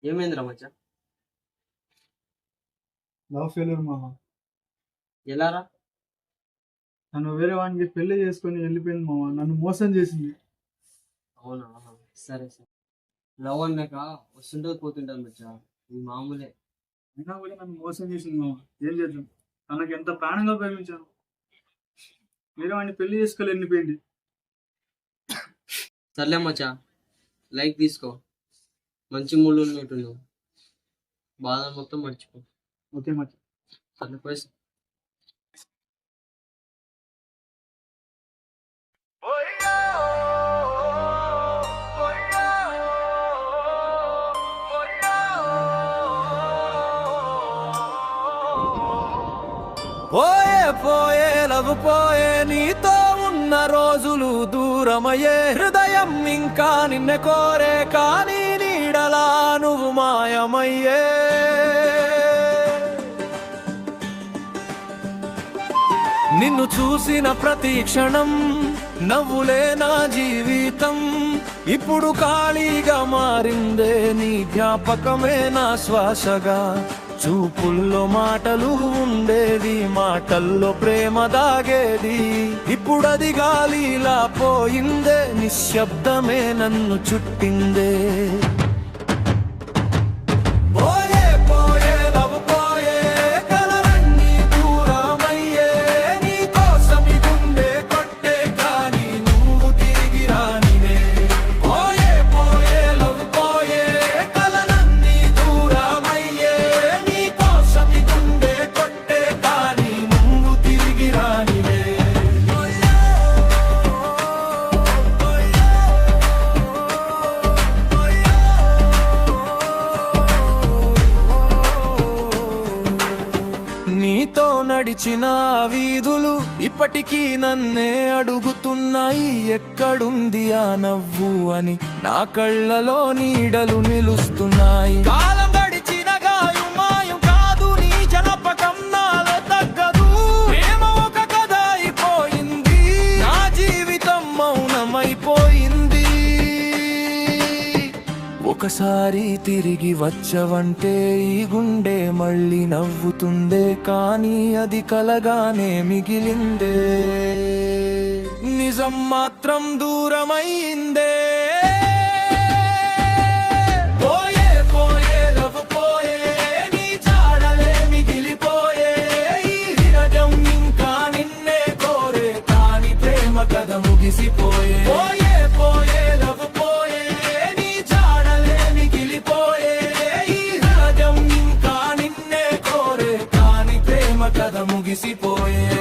ఏమైందిరా మచ్చా? Love failure మామ. ఎలారా? నన్ను వేరే వానికి పెళ్లి చేసుకొని వెళ్ళిపోయింది మామ. నన్ను మోసం చేసింది. అవునా? సరే సరే. లవ్ అన్నాక వస్తుంటుంది పోతుంటుంది మచ్చా, ఇది మామూలే. అయినా కూడా నన్ను మోసం చేసింది మామ. ఏం చేద్దాం? తనకి ఎంత ప్రాణంగా ప్రేమించాను. వేరే వాడిని పెళ్లి చేసుకొని వెళ్ళిపోయింది. సర్లే మచ్చా, లైక్ తీసుకో. మంచి మూడు ఉన్నట్టు బాధ మొత్తం మర్చిపో. ఓకే మచ్చ. సర్లే పోయి. పోయే పోయే లవ్ పోయే, నీతో ఉన్న రోజులు దూరమయ్యే. హృదయం ఇంకా నిన్నే కోరే, కానీ నీడలా నువ్వు మాయమయ్యే. నిన్ను చూసిన ప్రతి క్షణం నవ్వులే నా జీవితం. ఇప్పుడు ఖాళీగా మారిందే నీ జ్ఞాపకమే నా శ్వాసగా. చూపుల్లో మాటలు ఉండేది, మాటల్లో ప్రేమ దాగేది. ఇప్పుడది గాలిలా పోయిందే, నిశ్శబ్దమే నన్ను చుట్టిందే. పోయే పోయే లవ్ పోయే, కలలన్నీ దూరమయ్యే. నీ కోసం ఈ గుండె కొట్టే, కానీ నువ్వు తిరిగి రానిదే. పోయే పోయే లవ్ పోయే, కలలన్నీ దూరమయ్యే. నీ కోసం ఈ గుండె కొట్టే, కానీ నువ్వు తిరిగి రానిదే. నీతో నడిచిన వీధులు ఇప్పటికీ నన్నే అడుగుతున్నాయి, ఎక్కడుంది ఆ నవ్వు అని. నా కళ్ళలో నీడలు నిలుస్తున్నాయి. కాలం గడిచిన గాయం మాయం కాదు, నీ జనపకం నాలో తగ్గదు. ప్రేమ ఒక కథ అయిపోయింది, నా జీవితం మౌనమైపోయింది. ఒకసారి తిరిగి వచ్చవంటే ఈ గుండె మళ్ళీ నవ్వుతుందే, కానీ అది కలగానే మిగిలిందే. నిజం మాత్రం దూరమైందే. పోయే పోయే లవ్ పోయే, నీ జాడలే మిగిలిపోయే. ఈ హృదయం ఇంకా నిన్నే కోరే, కానీ ప్రేమ కథ ముగిసిపోయే. పోయే పోయే లవ్ పోయే, నీ జాడలే మిగిలిపోయే. ఈ హృదయం ఇంకా నిన్నే కోరే, కానీ ప్రేమ కథ ముగిసిపోయే.